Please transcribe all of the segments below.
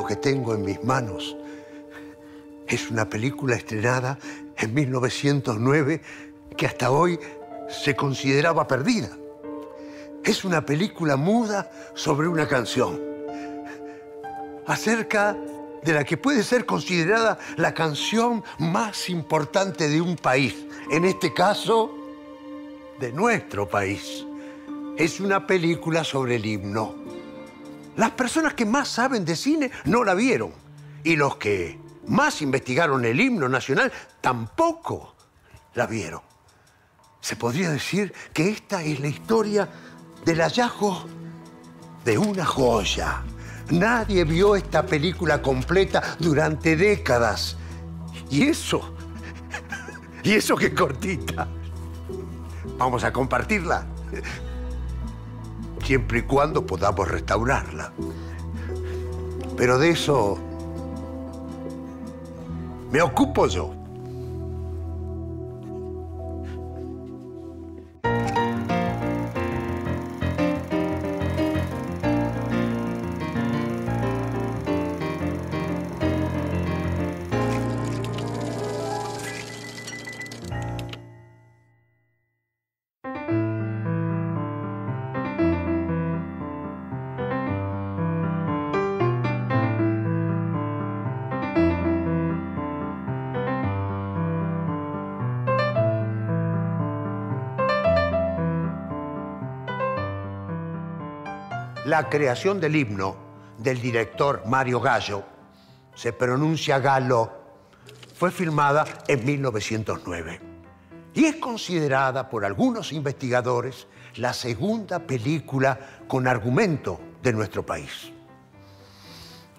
que tengo en mis manos es una película estrenada en 1909 que hasta hoy se consideraba perdida. Es una película muda sobre una canción, acerca de la que puede ser considerada la canción más importante de un país, en este caso, de nuestro país. Es una película sobre el himno. Las personas que más saben de cine no la vieron, y los que más investigaron el himno nacional tampoco la vieron. Se podría decir que esta es la historia del hallazgo de una joya. Nadie vio esta película completa durante décadas. Y eso que es cortita. Vamos a compartirla, siempre y cuando podamos restaurarla. Pero de eso me ocupo yo. La creación del himno del director Mario Gallo, se pronuncia Galo, fue filmada en 1909 y es considerada por algunos investigadores la segunda película con argumento de nuestro país.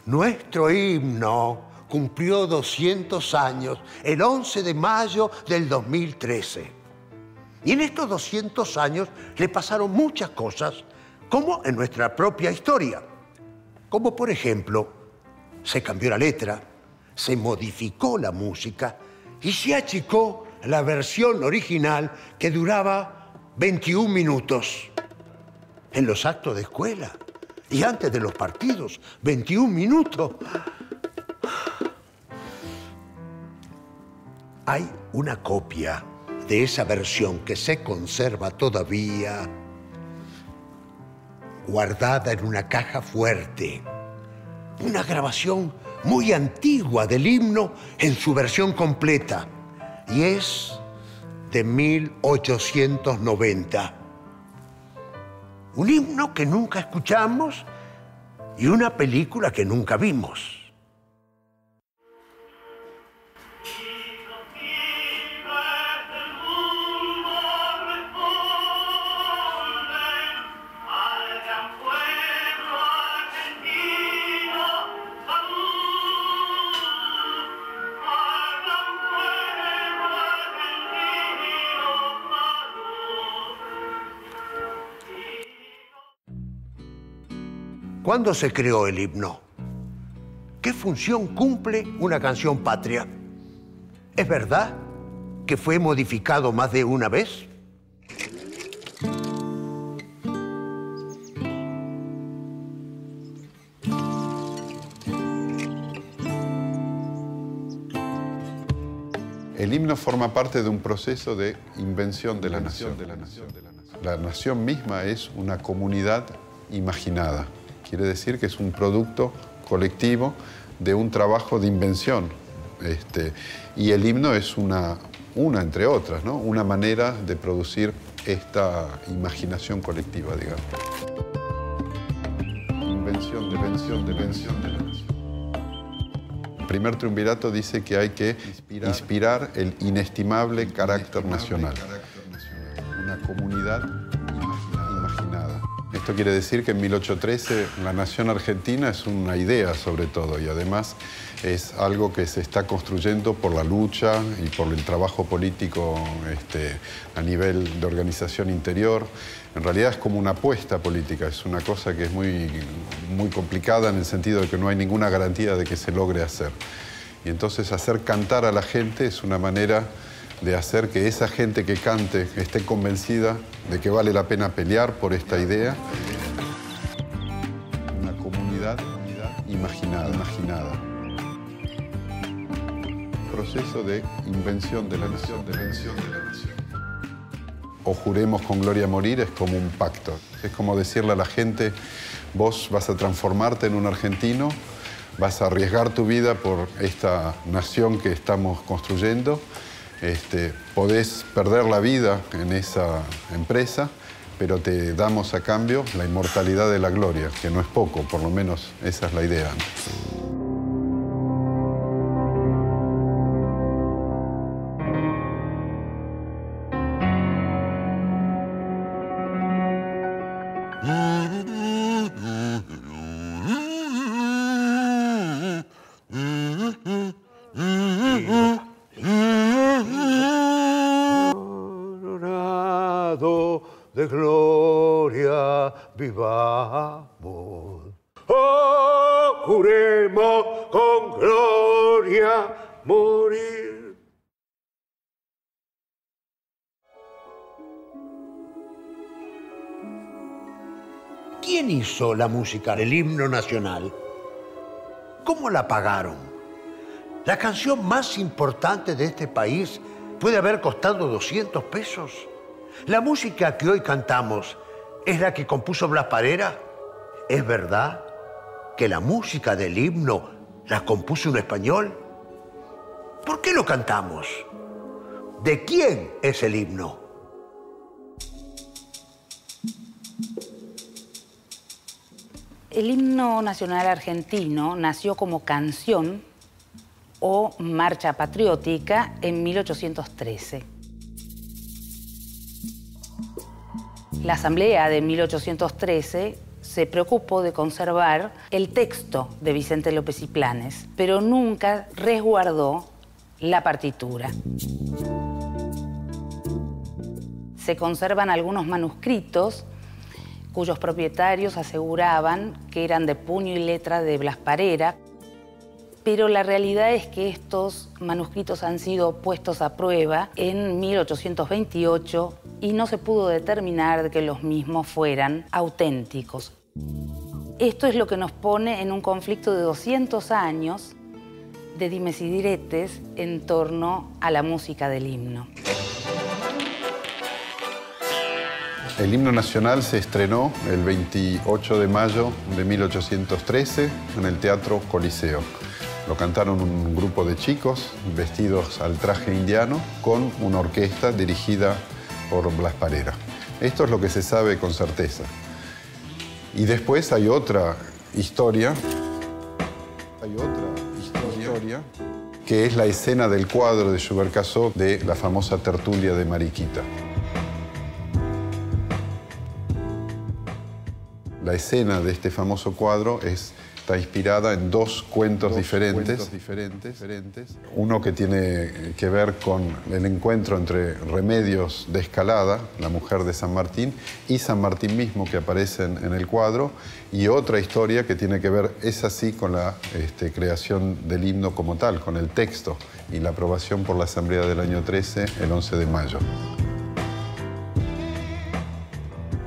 Nuestro himno cumplió 200 años el 11 de mayo del 2013. Y en estos 200 años le pasaron muchas cosas, como en nuestra propia historia. Como, por ejemplo, se cambió la letra, se modificó la música y se achicó la versión original que duraba 21 minutos. En los actos de escuela y antes de los partidos, 21 minutos. Hay una copia de esa versión que se conserva todavía guardada en una caja fuerte. Una grabación muy antigua del himno en su versión completa. Y es de 1890. Un himno que nunca escuchamos y una película que nunca vimos. ¿Cuándo se creó el himno? ¿Qué función cumple una canción patria? ¿Es verdad que fue modificado más de una vez? El himno forma parte de un proceso de invención de la nación. La nación misma es una comunidad imaginada. Quiere decir que es un producto colectivo de un trabajo de invención. Y el himno es una entre otras, ¿no? Una manera de producir esta imaginación colectiva, digamos. Invención de la nación. El primer triunvirato dice que hay que inspirar el inestimable carácter nacional. Una comunidad imaginada. Esto quiere decir que en 1813 la nación argentina es una idea sobre todo y además es algo que se está construyendo por la lucha y por el trabajo político a nivel de organización interior. En realidad es como una apuesta política, es una cosa que es muy complicada en el sentido de que no hay ninguna garantía de que se logre hacer. Y entonces hacer cantar a la gente es una manera de hacer que esa gente que cante esté convencida de que vale la pena pelear por esta idea. Una comunidad imaginada. Proceso de invención de la nación. O juremos con gloria a morir es como un pacto. Es como decirle a la gente, vos vas a transformarte en un argentino, vas a arriesgar tu vida por esta nación que estamos construyendo, podés perder la vida en esa empresa, pero te damos a cambio la inmortalidad de la gloria, que no es poco, por lo menos esa es la idea. De gloria vivamos. Oh, juremos con gloria morir. ¿Quién hizo la música del himno nacional? ¿Cómo la pagaron? La canción más importante de este país puede haber costado 200 pesos. La música que hoy cantamos es la que compuso Blas Parera. ¿Es verdad que la música del himno la compuso un español? ¿Por qué lo cantamos? ¿De quién es el himno? El himno nacional argentino nació como canción o marcha patriótica en 1813. La Asamblea de 1813 se preocupó de conservar el texto de Vicente López y Planes, pero nunca resguardó la partitura. Se conservan algunos manuscritos cuyos propietarios aseguraban que eran de puño y letra de Blas Parera, pero la realidad es que estos manuscritos han sido puestos a prueba en 1828 y no se pudo determinar que los mismos fueran auténticos. Esto es lo que nos pone en un conflicto de 200 años de dimes y diretes en torno a la música del himno. El himno nacional se estrenó el 28 de mayo de 1813 en el Teatro Coliseo. Lo cantaron un grupo de chicos vestidos al traje indiano con una orquesta dirigida por Blas Parera. Esto es lo que se sabe con certeza. Y después hay otra historia. Que es la escena del cuadro de Schubert Casó de la famosa tertulia de Mariquita. La escena de este famoso cuadro está inspirada en dos cuentos diferentes. Uno que tiene que ver con el encuentro entre Remedios de Escalada, la mujer de San Martín, y San Martín mismo, que aparecen en el cuadro, y otra historia que tiene que ver, es así, con la creación del himno como tal, con el texto y la aprobación por la Asamblea del año 13, el 11 de mayo.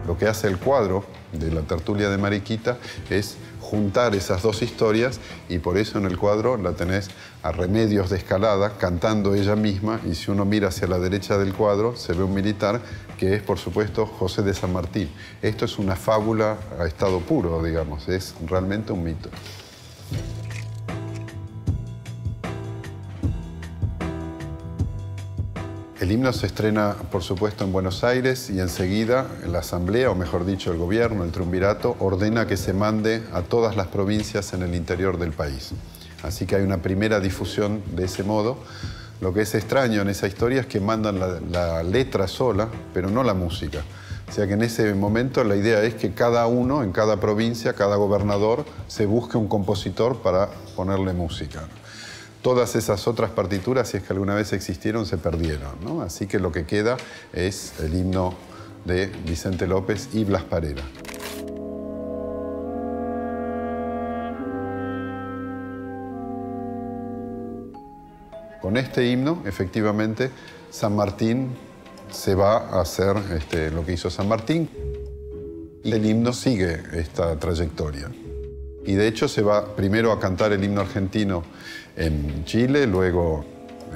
Lo que hace el cuadro de la tertulia de Mariquita es juntar esas dos historias, y por eso en el cuadro la tenés a Remedios de Escalada cantando ella misma, y si uno mira hacia la derecha del cuadro se ve un militar que es, por supuesto, José de San Martín. Esto es una fábula a estado puro, digamos, es realmente un mito. El himno se estrena, por supuesto, en Buenos Aires, y enseguida la Asamblea, o mejor dicho, el gobierno, el triunvirato, ordena que se mande a todas las provincias en el interior del país. Así que hay una primera difusión de ese modo. Lo que es extraño en esa historia es que mandan la letra sola, pero no la música. O sea que en ese momento la idea es que cada uno, en cada provincia, cada gobernador, se busque un compositor para ponerle música. Todas esas otras partituras, si es que alguna vez existieron, se perdieron, ¿no? Así que lo que queda es el himno de Vicente López y Blas Parera. Con este himno, efectivamente, San Martín se va a hacer lo que hizo San Martín, y el himno sigue esta trayectoria. Y de hecho se va primero a cantar el himno argentino en Chile, luego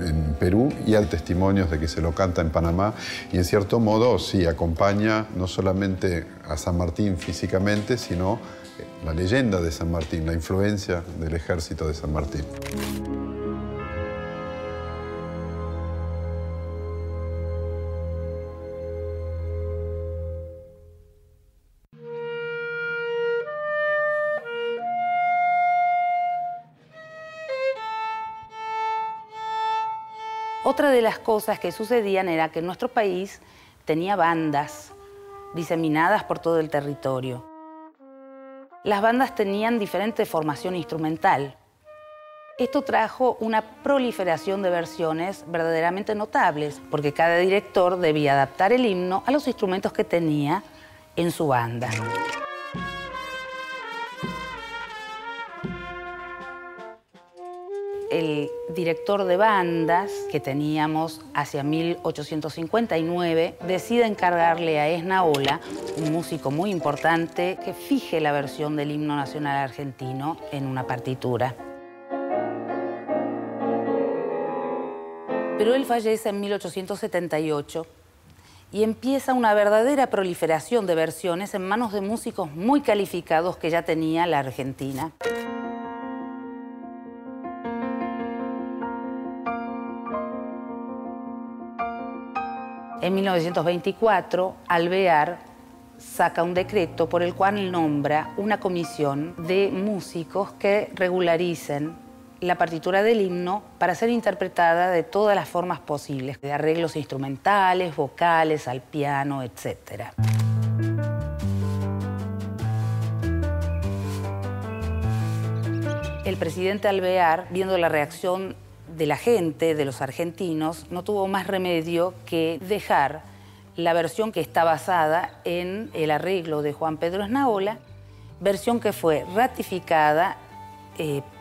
en Perú, y hay testimonios de que se lo canta en Panamá. Y en cierto modo sí acompaña no solamente a San Martín físicamente, sino la leyenda de San Martín, la influencia del ejército de San Martín. Otra de las cosas que sucedían era que nuestro país tenía bandas diseminadas por todo el territorio. Las bandas tenían diferente formación instrumental. Esto trajo una proliferación de versiones verdaderamente notables, porque cada director debía adaptar el himno a los instrumentos que tenía en su banda. El director de bandas que teníamos hacia 1859 decide encargarle a Esnaola, un músico muy importante, que fije la versión del himno nacional argentino en una partitura. Pero él fallece en 1878 y empieza una verdadera proliferación de versiones en manos de músicos muy calificados que ya tenía la Argentina. En 1924, Alvear saca un decreto por el cual nombra una comisión de músicos que regularicen la partitura del himno para ser interpretada de todas las formas posibles, de arreglos instrumentales, vocales, al piano, etc. El presidente Alvear, viendo la reacción de la gente, de los argentinos, no tuvo más remedio que dejar la versión que está basada en el arreglo de Juan Pedro Esnaola, versión que fue ratificada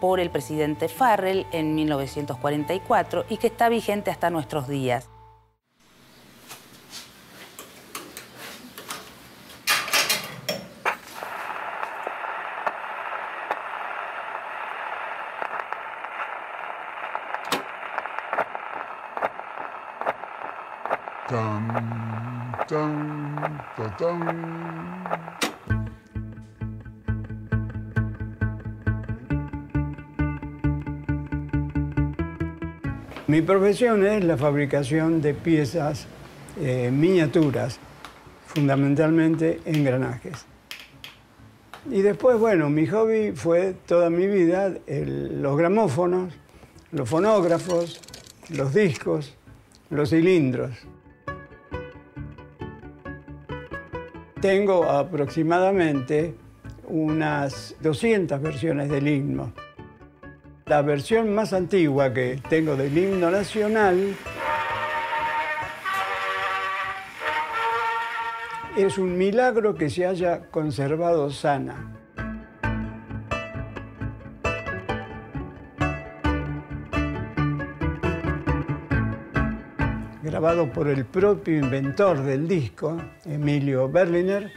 por el presidente Farrell en 1944 y que está vigente hasta nuestros días. Tan, tan, ta, tan. Mi profesión es la fabricación de piezas miniaturas, fundamentalmente engranajes. Y después, bueno, mi hobby fue toda mi vida los gramófonos, los fonógrafos, los discos, los cilindros. Tengo aproximadamente unas 200 versiones del himno. La versión más antigua que tengo del himno nacional es un milagro que se haya conservado sana. Grabado por el propio inventor del disco, Emilio Berliner,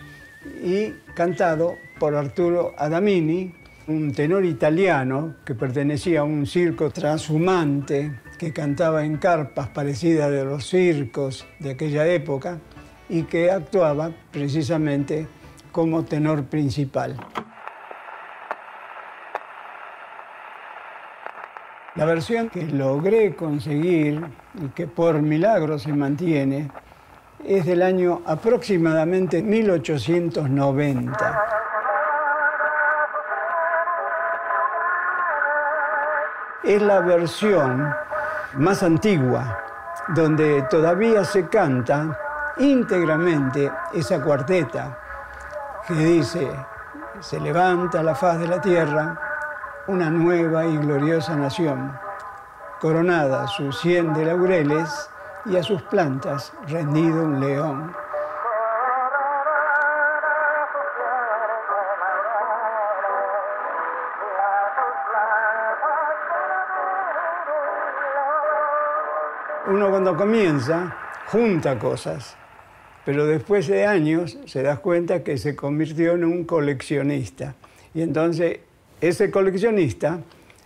y cantado por Arturo Adamini, un tenor italiano que pertenecía a un circo transhumante que cantaba en carpas parecidas de los circos de aquella época y que actuaba precisamente como tenor principal. La versión que logré conseguir y que por milagro se mantiene es del año aproximadamente 1890. Es la versión más antigua, donde todavía se canta íntegramente esa cuarteta que dice: se levanta la faz de la tierra una nueva y gloriosa nación, coronada su sien de laureles y a sus plantas rendido un león. Uno cuando comienza, junta cosas, pero después de años se da cuenta que se convirtió en un coleccionista. Y entonces Ese coleccionista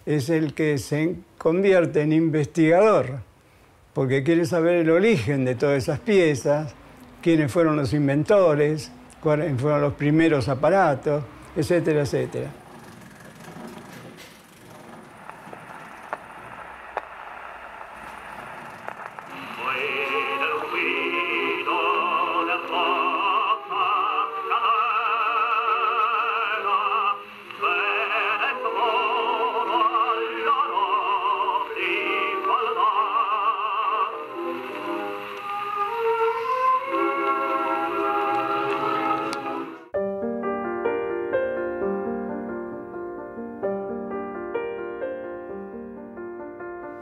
es el que se convierte en investigador, porque quiere saber el origen de todas esas piezas, quiénes fueron los inventores, cuáles fueron los primeros aparatos, etcétera, etcétera.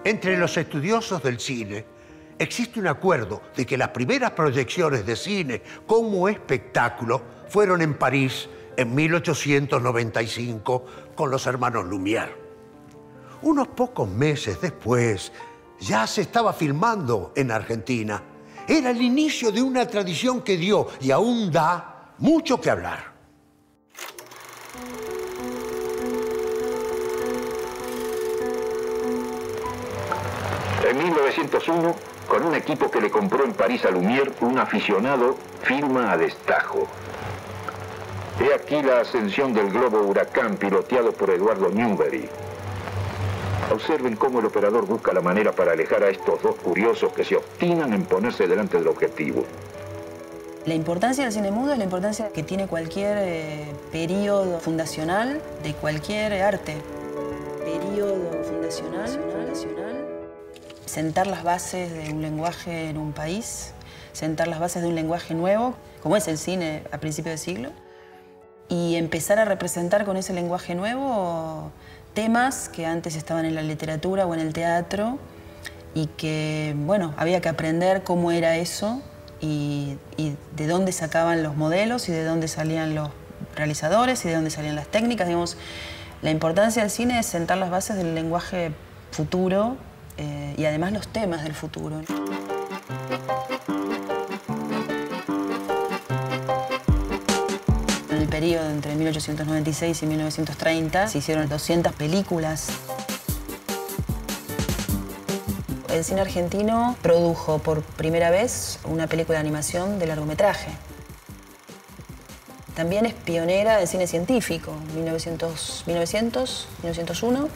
Entre los estudiosos del cine existe un acuerdo de que las primeras proyecciones de cine como espectáculo fueron en París en 1895 con los hermanos Lumière. Unos pocos meses después ya se estaba filmando en Argentina. Era el inicio de una tradición que dio y aún da mucho que hablar. En 1901, con un equipo que le compró en París a Lumière, un aficionado filma a destajo. He aquí la ascensión del globo Huracán piloteado por Eduardo Newbery. Observen cómo el operador busca la manera para alejar a estos dos curiosos que se obstinan en ponerse delante del objetivo. La importancia del cine mudo es la importancia que tiene cualquier periodo fundacional de cualquier arte. Periodo fundacional. Sentar las bases de un lenguaje en un país, sentar las bases de un lenguaje nuevo, como es el cine a principios de siglo, y empezar a representar con ese lenguaje nuevo temas que antes estaban en la literatura o en el teatro y que, bueno, había que aprender cómo era eso y de dónde sacaban los modelos y de dónde salían los realizadores y de dónde salían las técnicas. Digamos, la importancia del cine es sentar las bases del lenguaje futuro y además los temas del futuro. En el periodo entre 1896 y 1930 se hicieron 200 películas. El cine argentino produjo por primera vez una película de animación de largometraje. También es pionera del cine científico. En 1901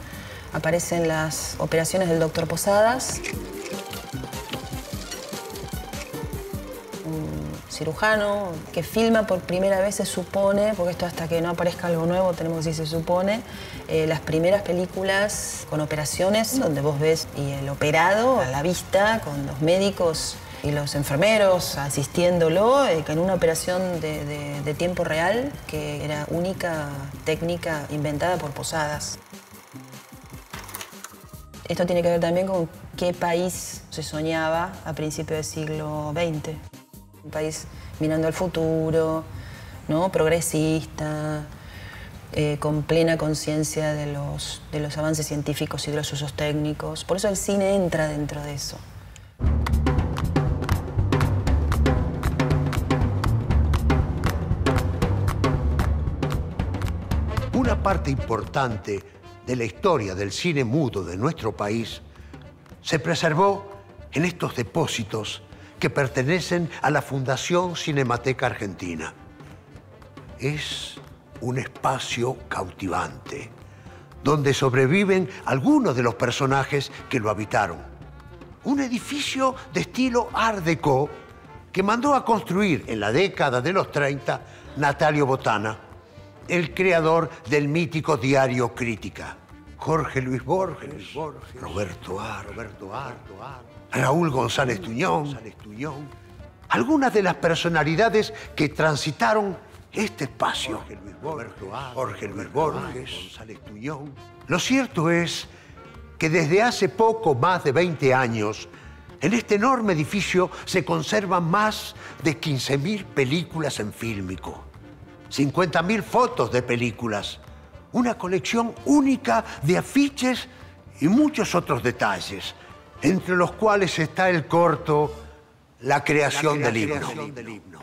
aparecen las operaciones del Dr. Posadas, un cirujano que filma por primera vez, se supone, porque esto hasta que no aparezca algo nuevo tenemos que decir se supone, las primeras películas con operaciones donde vos ves y el operado a la vista con los médicos y los enfermeros asistiéndolo en una operación de tiempo real que era única técnica inventada por Posadas. Esto tiene que ver también con qué país se soñaba a principios del siglo XX. Un país mirando al futuro, ¿no? Progresista, con plena conciencia de los avances científicos y de los usos técnicos. Por eso el cine entra dentro de eso. Una parte importante de la historia del cine mudo de nuestro país se preservó en estos depósitos que pertenecen a la Fundación Cinemateca Argentina. Es un espacio cautivante, donde sobreviven algunos de los personajes que lo habitaron. Un edificio de estilo Art Deco que mandó a construir en la década de los 30 Natalio Botana, el creador del mítico diario Crítica. Jorge Luis Borges, Roberto Ar, Raúl González Tuñón, algunas de las personalidades que transitaron este espacio. Jorge Luis Borges, González Tuñón. Lo cierto es que desde hace poco más de 20 años, en este enorme edificio se conservan más de 15.000 películas en fílmico, 50.000 fotos de películas, una colección única de afiches y muchos otros detalles, entre los cuales está el corto La creación del himno.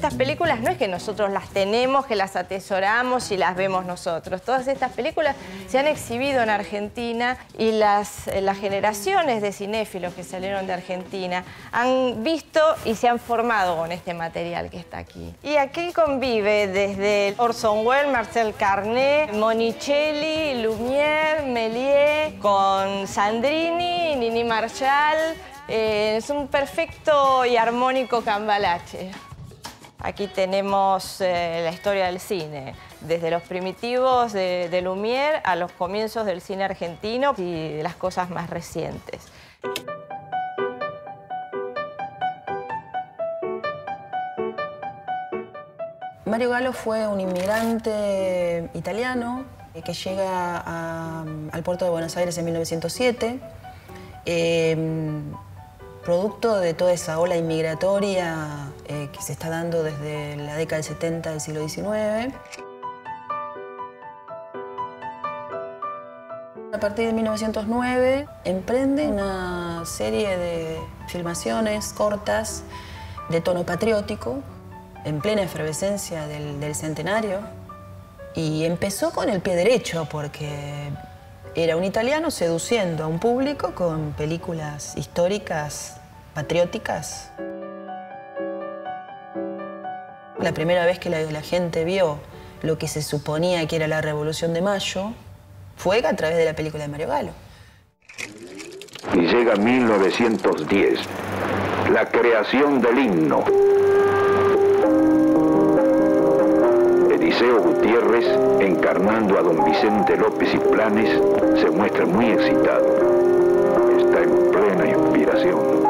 estas películas no es que nosotros las tenemos, que las atesoramos y las vemos nosotros. Todas estas películas se han exhibido en Argentina y las generaciones de cinéfilos que salieron de Argentina han visto y se han formado con este material que está aquí. Y aquí convive desde Orson Welles, Marcel Carné, Monicelli, Lumière, Méliès, con Sandrini, Nini Marshall. Es un perfecto y armónico cambalache. Aquí tenemos la historia del cine, desde los primitivos de Lumière a los comienzos del cine argentino y de las cosas más recientes. Mario Galo fue un inmigrante italiano que llega al puerto de Buenos Aires en 1907. Producto de toda esa ola inmigratoria que se está dando desde la década del 70 del siglo XIX. A partir de 1909 emprende una serie de filmaciones cortas de tono patriótico en plena efervescencia del centenario, y empezó con el pie derecho porque era un italiano seduciendo a un público con películas históricas, patrióticas. La primera vez que la gente vio lo que se suponía que era la Revolución de Mayo fue a través de la película de Mario Galo. Y llega 1910, la creación del himno. Eliseo Gutiérrez, encarnando a don Vicente López y Planes, se muestra muy excitado. Está en plena inspiración.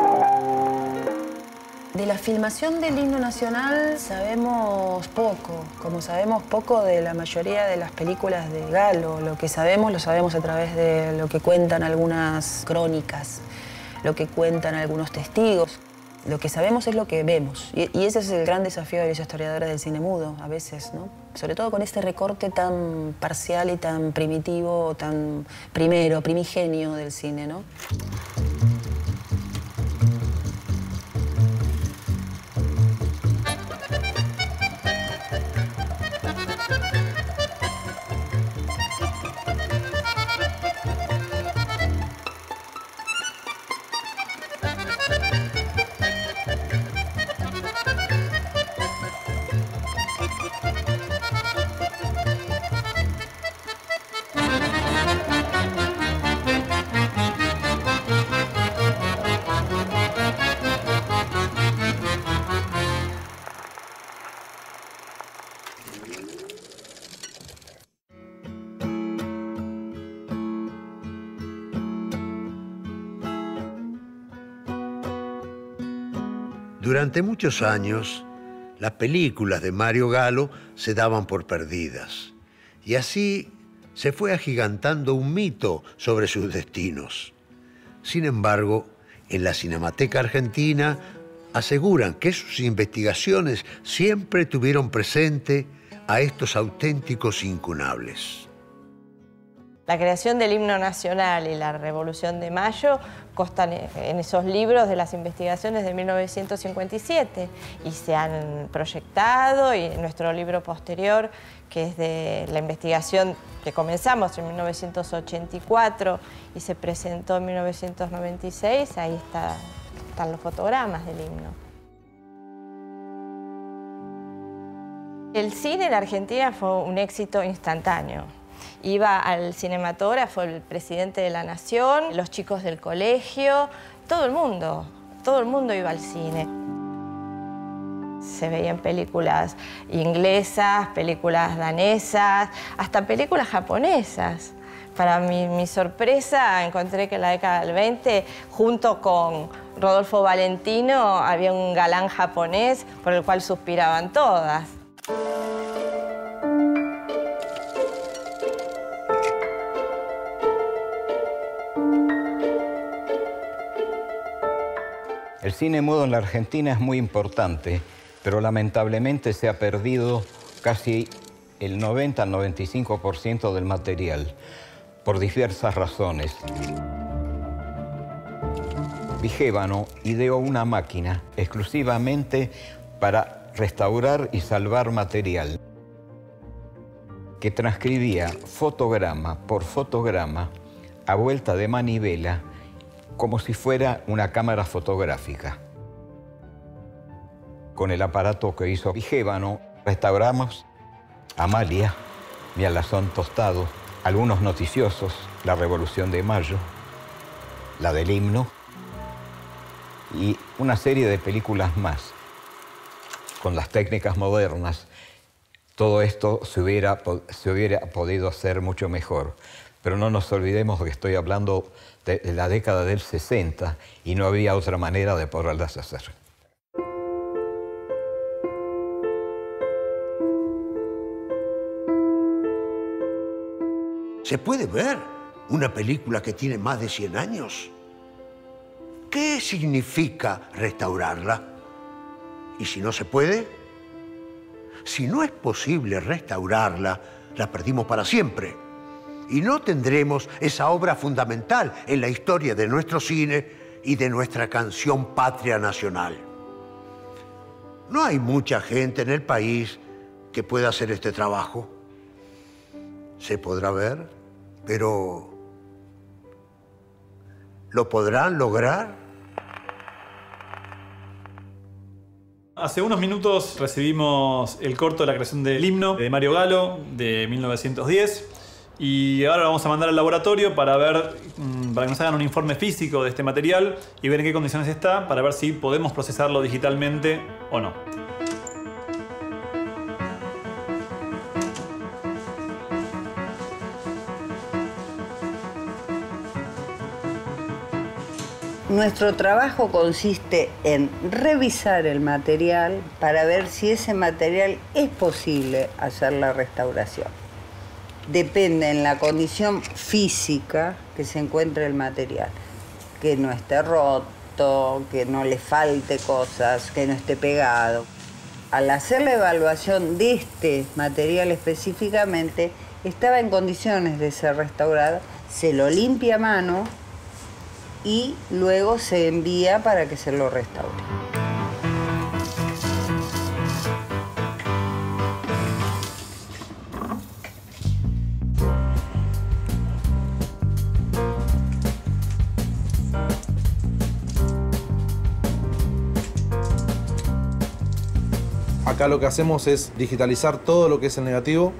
De la filmación del himno nacional sabemos poco, como sabemos poco de la mayoría de las películas de Galo. Lo que sabemos lo sabemos a través de lo que cuentan algunas crónicas, lo que cuentan algunos testigos. Lo que sabemos es lo que vemos, y ese es el gran desafío de los historiadores del cine mudo, a veces, ¿no? Sobre todo con este recorte tan parcial y tan primitivo, tan primigenio del cine, ¿no? Durante muchos años, las películas de Mario Galo se daban por perdidas. Y así se fue agigantando un mito sobre sus destinos. Sin embargo, en la Cinemateca Argentina aseguran que sus investigaciones siempre tuvieron presente a estos auténticos incunables. La creación del himno nacional y la Revolución de Mayo constan en esos libros de las investigaciones de 1957 y se han proyectado, y en nuestro libro posterior, que es de la investigación que comenzamos en 1984 y se presentó en 1996, ahí están los fotogramas del himno. El cine en Argentina fue un éxito instantáneo. Iba al cinematógrafo el presidente de la Nación, los chicos del colegio, todo el mundo iba al cine. Se veían películas inglesas, películas danesas, hasta películas japonesas. Para mi sorpresa, encontré que en la década del 20, junto con Rodolfo Valentino, había un galán japonés por el cual suspiraban todas. El cine mudo en la Argentina es muy importante, pero lamentablemente se ha perdido casi el 90 al 95% del material, por diversas razones. Vigevano ideó una máquina exclusivamente para restaurar y salvar material que transcribía fotograma por fotograma a vuelta de manivela como si fuera una cámara fotográfica. Con el aparato que hizo Vigevano, restauramos Amalia, Mi alazón tostado, algunos noticiosos, La Revolución de Mayo, la del himno y una serie de películas más. Con las técnicas modernas, todo esto se hubiera podido hacer mucho mejor. Pero no nos olvidemos que estoy hablando de la década del 60 y no había otra manera de poderlas hacer. ¿Se puede ver una película que tiene más de 100 años? ¿Qué significa restaurarla? ¿Y si no se puede? Si no es posible restaurarla, la perdimos para siempre. Y no tendremos esa obra fundamental en la historia de nuestro cine y de nuestra canción patria nacional. No hay mucha gente en el país que pueda hacer este trabajo. Se podrá ver, pero ¿lo podrán lograr? Hace unos minutos recibimos el corto de la creación del himno de Mario Galo de 1910 y ahora lo vamos a mandar al laboratorio para ver, para que nos hagan un informe físico de este material y ver en qué condiciones está para ver si podemos procesarlo digitalmente o no. Nuestro trabajo consiste en revisar el material para ver si ese material es posible hacer la restauración. Depende en la condición física que se encuentre el material, que no esté roto, que no le falte cosas, que no esté pegado. Al hacer la evaluación de este material específicamente, estaba en condiciones de ser restaurado, se lo limpia a mano y luego se envía para que se lo restaure. Acá lo que hacemos es digitalizar todo lo que es el negativo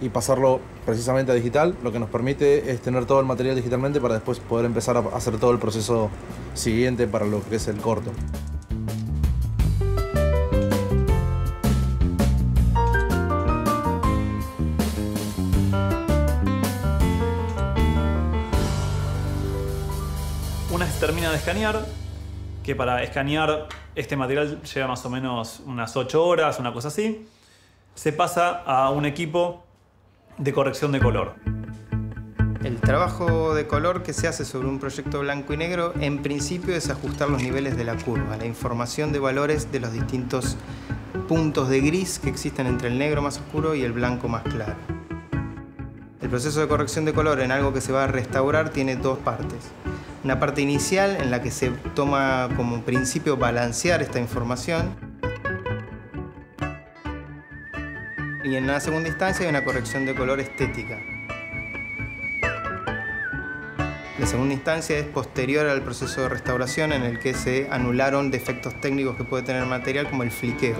y pasarlo precisamente a digital. Lo que nos permite es tener todo el material digitalmente para después poder empezar a hacer todo el proceso siguiente para lo que es el corto. Una vez se termina de escanear, que para escanear este material lleva más o menos unas 8 horas, una cosa así, se pasa a un equipo de corrección de color. El trabajo de color que se hace sobre un proyecto blanco y negro, en principio, es ajustar los niveles de la curva, la información de valores de los distintos puntos de gris que existen entre el negro más oscuro y el blanco más claro. El proceso de corrección de color en algo que se va a restaurar tiene dos partes. Una parte inicial en la que se toma como principio balancear esta información. Y en la segunda instancia hay una corrección de color estética. La segunda instancia es posterior al proceso de restauración en el que se anularon defectos técnicos que puede tener el material como el fliqueo.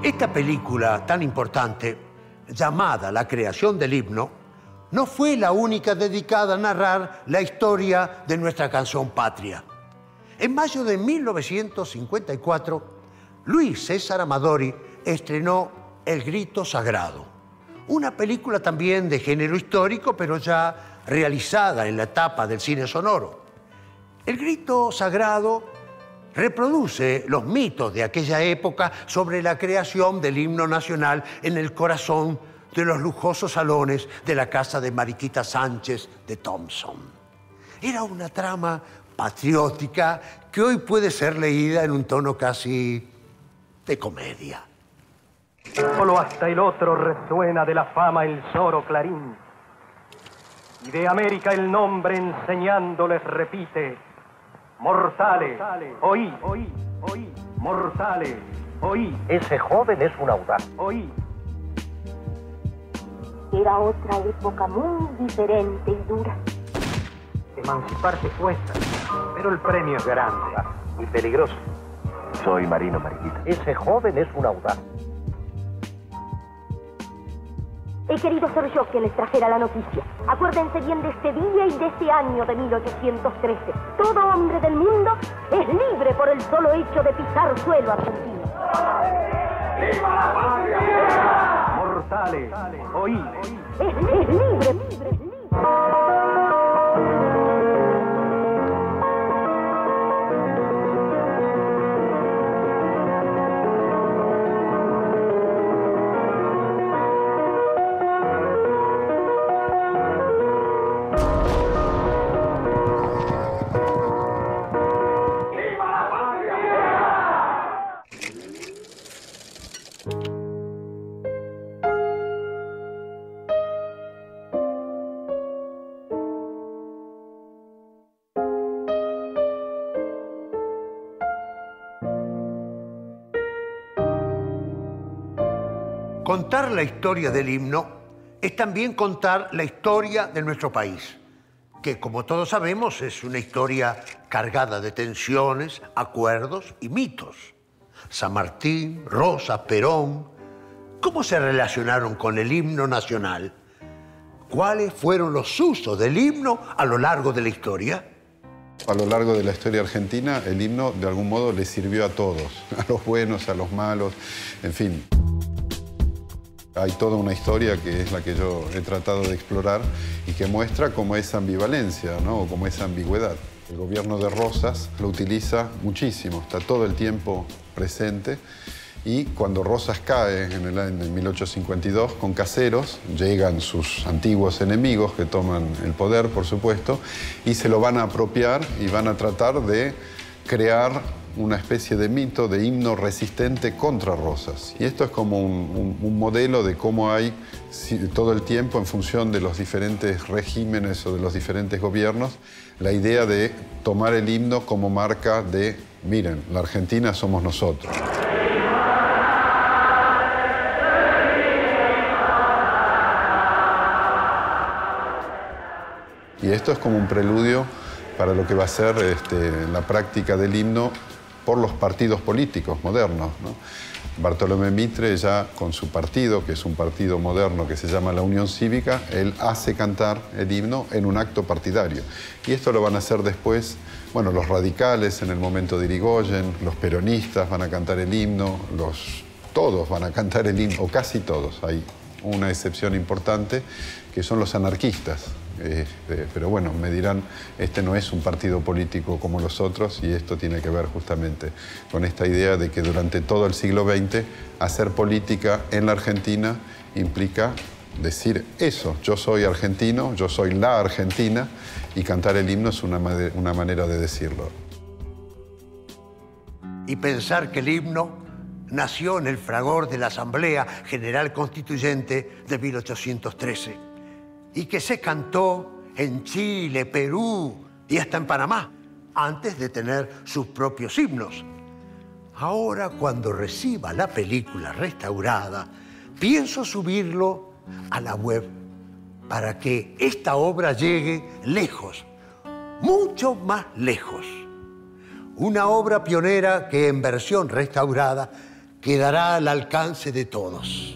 Esta película tan importante, llamada La creación del himno, no fue la única dedicada a narrar la historia de nuestra canción patria. En mayo de 1954, Luis César Amadori estrenó El grito sagrado, una película también de género histórico, pero ya realizada en la etapa del cine sonoro. El grito sagrado reproduce los mitos de aquella época sobre la creación del himno nacional en el corazón de los lujosos salones de la casa de Mariquita Sánchez de Thompson. Era una trama patriótica que hoy puede ser leída en un tono casi de comedia. Solo hasta el otro resuena de la fama el soro clarín. Y de América el nombre enseñándoles repite: mortales, oí, oí, oí, mortales, oí. Ese joven es un audaz. Oí. Era otra época muy diferente y dura. Emanciparse cuesta, pero el premio es grande y peligroso. Soy Marino Mariquita. Ese joven es un audaz. He querido ser yo quien les trajera la noticia. Acuérdense bien de este día y de este año de 1813. Todo hombre del mundo es libre por el solo hecho de pisar suelo argentino. ¡Viva la patria! Mortales, oí. Es libre. Contar la historia del himno es también contar la historia de nuestro país, que como todos sabemos es una historia cargada de tensiones, acuerdos y mitos. San Martín, Rosas, Perón, ¿cómo se relacionaron con el himno nacional? ¿Cuáles fueron los usos del himno a lo largo de la historia? A lo largo de la historia argentina, el himno de algún modo le sirvió a todos, a los buenos, a los malos, en fin. Hay toda una historia que es la que yo he tratado de explorar y que muestra cómo esa ambivalencia, ¿no? O cómo esa ambigüedad. El gobierno de Rosas lo utiliza muchísimo, está todo el tiempo presente. Y cuando Rosas cae en 1852 con Caseros, llegan sus antiguos enemigos que toman el poder, por supuesto, y se lo van a apropiar y van a tratar de crear una especie de mito, de himno resistente contra Rosas. Y esto es como un modelo de cómo hay todo el tiempo, en función de los diferentes regímenes o de los diferentes gobiernos, la idea de tomar el himno como marca de, miren, la Argentina somos nosotros. Y esto es como un preludio para lo que va a ser la práctica del himno por los partidos políticos modernos, ¿no? Bartolomé Mitre, ya con su partido, que es un partido moderno que se llama la Unión Cívica, él hace cantar el himno en un acto partidario. Y esto lo van a hacer después, bueno, los radicales en el momento de Irigoyen, los peronistas van a cantar el himno, todos van a cantar el himno, o casi todos. Hay una excepción importante, que son los anarquistas. Pero bueno, me dirán, este no es un partido político como los otros, y esto tiene que ver justamente con esta idea de que durante todo el siglo XX hacer política en la Argentina implica decir eso: yo soy argentino, yo soy la Argentina, y cantar el himno es una manera de decirlo. Y pensar que el himno nació en el fragor de la Asamblea General Constituyente de 1813. Y que se cantó en Chile, Perú y hasta en Panamá, antes de tener sus propios himnos. Ahora, cuando reciba la película restaurada, pienso subirlo a la web para que esta obra llegue lejos, mucho más lejos. Una obra pionera que en versión restaurada quedará al alcance de todos.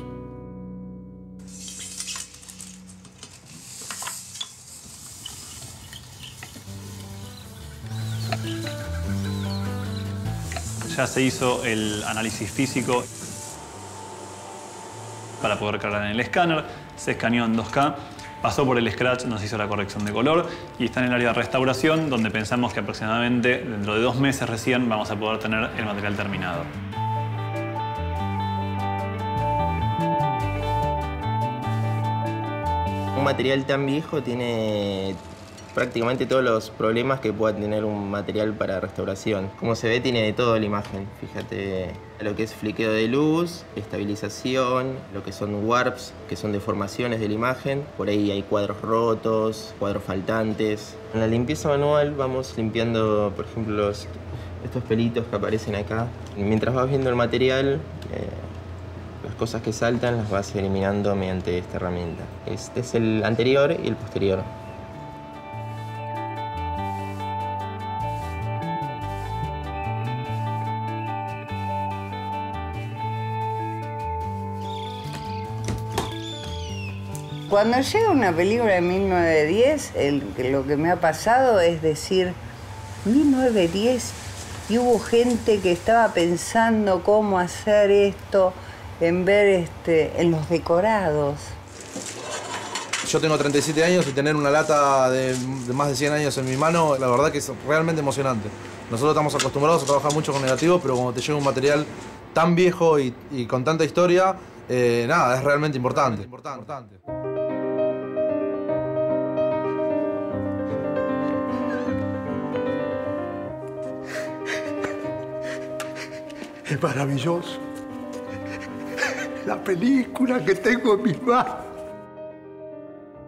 Ya se hizo el análisis físico para poder cargar en el escáner, se escaneó en 2K, pasó por el Scratch, nos hizo la corrección de color y está en el área de restauración, donde pensamos que aproximadamente dentro de 2 meses recién vamos a poder tener el material terminado. Un material tan viejo tiene prácticamente todos los problemas que pueda tener un material para restauración. Como se ve, tiene de todo la imagen. Fíjate lo que es fliqueo de luz, estabilización, lo que son warps, que son deformaciones de la imagen. Por ahí hay cuadros rotos, cuadros faltantes. En la limpieza manual vamos limpiando, por ejemplo, estos pelitos que aparecen acá. Mientras vas viendo el material, las cosas que saltan las vas eliminando mediante esta herramienta. Este es el anterior y el posterior. Cuando llega una película de 1910, lo que me ha pasado es decir, 1910, y hubo gente que estaba pensando cómo hacer esto, en ver en los decorados. Yo tengo 37 años y tener una lata de más de 100 años en mi mano, la verdad que es realmente emocionante. Nosotros estamos acostumbrados a trabajar mucho con negativos, pero cuando te llega un material tan viejo y con tanta historia, nada, es realmente importante. Es maravilloso. La película que tengo en mis manos.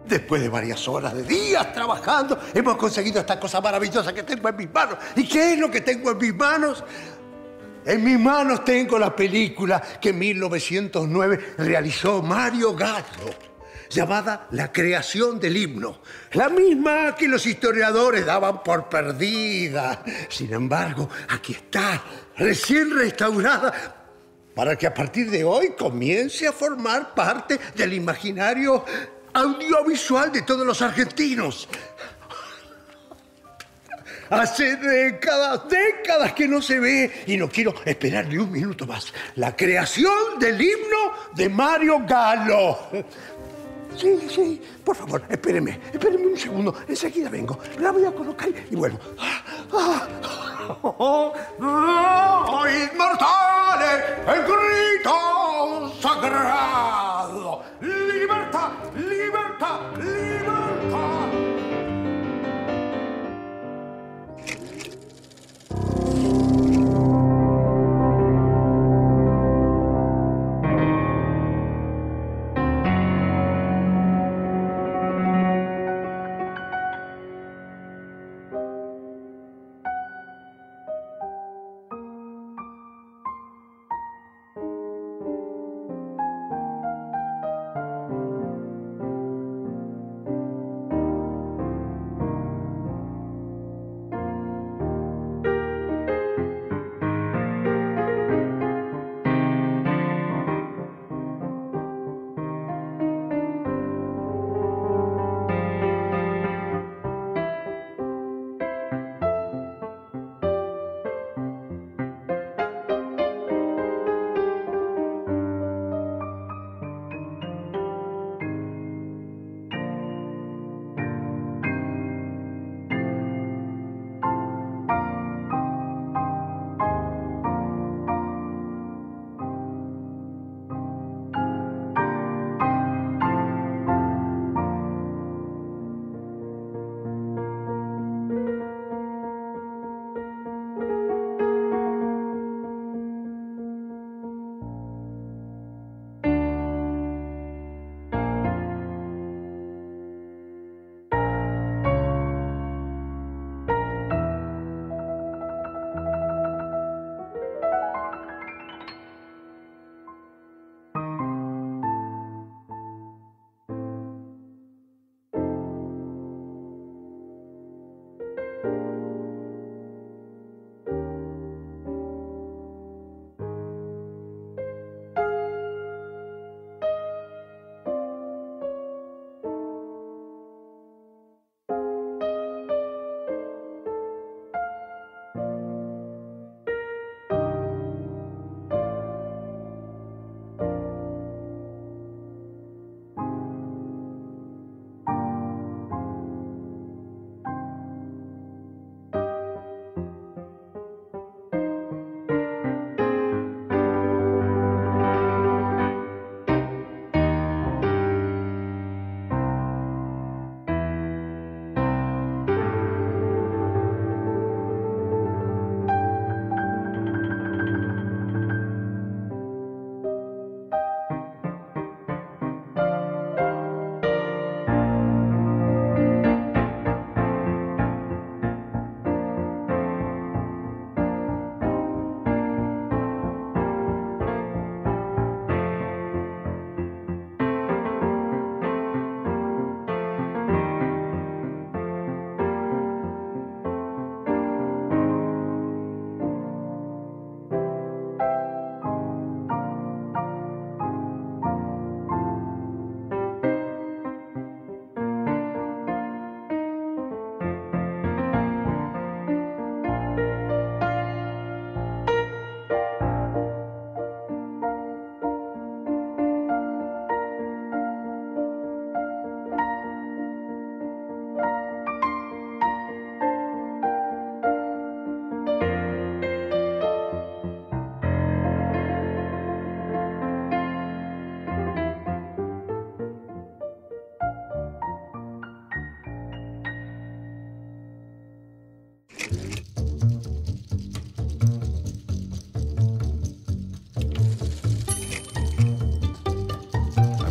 Después de varias horas, de días trabajando, hemos conseguido esta cosa maravillosa que tengo en mis manos. ¿Y qué es lo que tengo en mis manos? En mis manos tengo la película que en 1909 realizó Mario Gallo, llamada La creación del himno. La misma que los historiadores daban por perdida. Sin embargo, aquí está, recién restaurada, para que a partir de hoy comience a formar parte del imaginario audiovisual de todos los argentinos. Hace décadas que no se ve y no quiero esperar ni un minuto más. La creación del himno de Mario Gallo. Sí, por favor, espéreme un segundo. Enseguida vengo. La voy a colocar y vuelvo. ¡Inmortales! ¡El grito sagrado! ¡Libertad! ¡Libertad! ¡Libertad!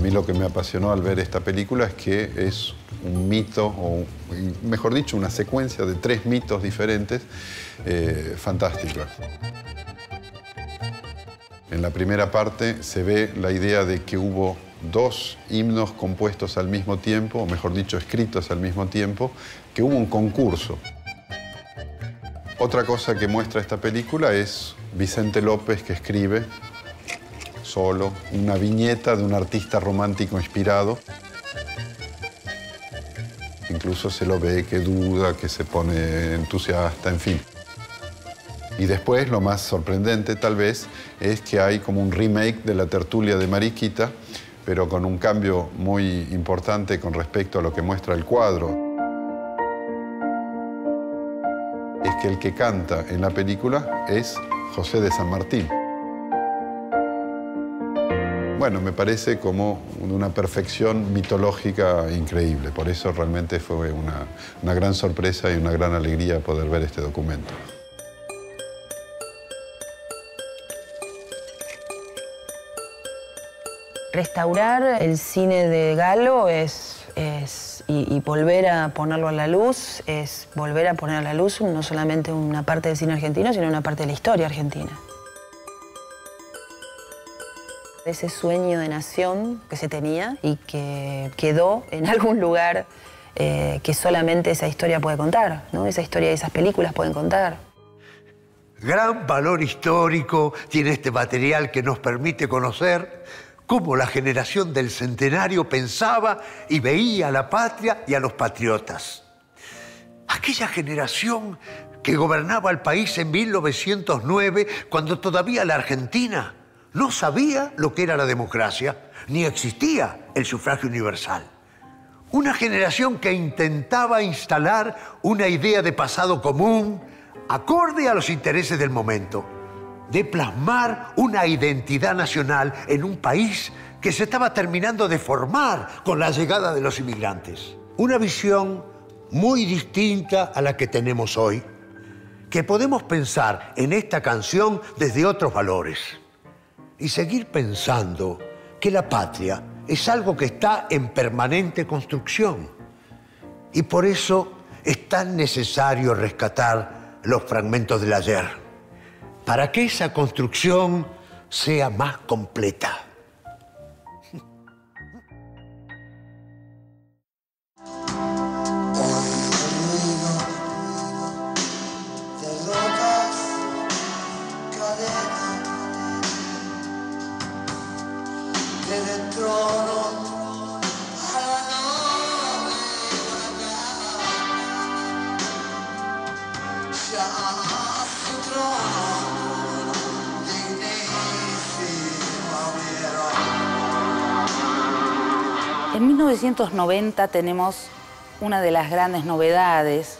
mí lo que me apasionó al ver esta película es que es un mito, o mejor dicho, una secuencia de 3 mitos diferentes fantásticos. En la primera parte se ve la idea de que hubo 2 himnos compuestos al mismo tiempo, o mejor dicho, escritos al mismo tiempo, que hubo un concurso. Otra cosa que muestra esta película es Vicente López, que escribe solo una viñeta de un artista romántico inspirado. Incluso se lo ve que duda, que se pone entusiasta, en fin. Y después, lo más sorprendente tal vez, es que hay como un remake de La tertulia de Mariquita, pero con un cambio muy importante con respecto a lo que muestra el cuadro. Es que el que canta en la película es José de San Martín. Bueno, me parece como una perfección mitológica increíble. Por eso realmente fue una gran sorpresa y una gran alegría poder ver este documento. Restaurar el cine de Galo y volver a ponerlo a la luz es volver a poner a la luz no solamente una parte del cine argentino, sino una parte de la historia argentina. Ese sueño de nación que se tenía y que quedó en algún lugar que solamente esa historia puede contar, ¿no? Esa historia y esas películas pueden contar. Gran valor histórico tiene este material que nos permite conocer cómo la generación del centenario pensaba y veía a la patria y a los patriotas. Aquella generación que gobernaba el país en 1909, cuando todavía la Argentina no sabía lo que era la democracia, ni existía el sufragio universal. Una generación que intentaba instalar una idea de pasado común, acorde a los intereses del momento, de plasmar una identidad nacional en un país que se estaba terminando de formar con la llegada de los inmigrantes. Una visión muy distinta a la que tenemos hoy, que podemos pensar en esta canción desde otros valores y seguir pensando que la patria es algo que está en permanente construcción y por eso es tan necesario rescatar los fragmentos del ayer, para que esa construcción sea más completa. En 1990 tenemos una de las grandes novedades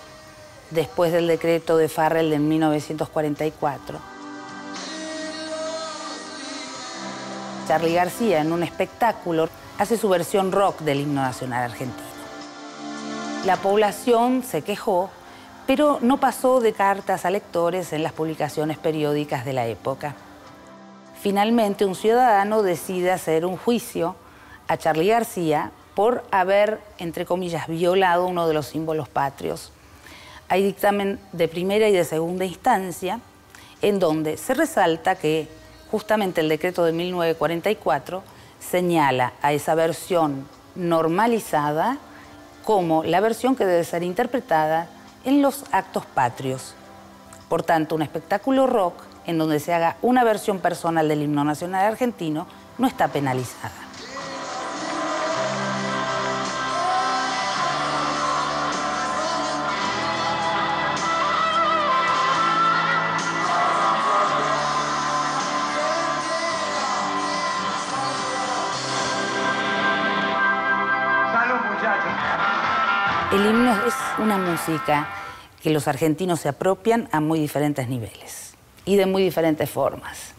después del decreto de Farrell en 1944. Charly García, en un espectáculo, hace su versión rock del himno nacional argentino. La población se quejó, pero no pasó de cartas a lectores en las publicaciones periódicas de la época. Finalmente, un ciudadano decide hacer un juicio a Charly García por haber, entre comillas, violado uno de los símbolos patrios. Hay dictamen de primera y de segunda instancia en donde se resalta que justamente el decreto de 1944 señala a esa versión normalizada como la versión que debe ser interpretada en los actos patrios. Por tanto, un espectáculo rock en donde se haga una versión personal del himno nacional argentino no está penalizada. El himno es una música que los argentinos se apropian a muy diferentes niveles y de muy diferentes formas.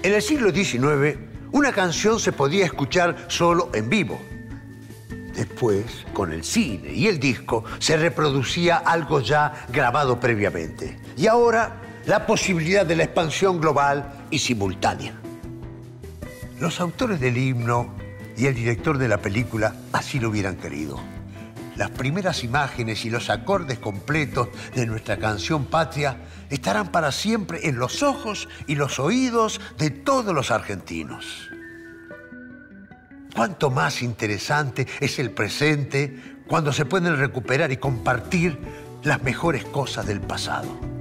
En el siglo XIX, una canción se podía escuchar solo en vivo. Después, con el cine y el disco, se reproducía algo ya grabado previamente. Y ahora, la posibilidad de la expansión global y simultánea. Los autores del himno y el director de la película así lo hubieran querido. Las primeras imágenes y los acordes completos de nuestra canción patria estarán para siempre en los ojos y los oídos de todos los argentinos. Cuánto más interesante es el presente cuando se pueden recuperar y compartir las mejores cosas del pasado.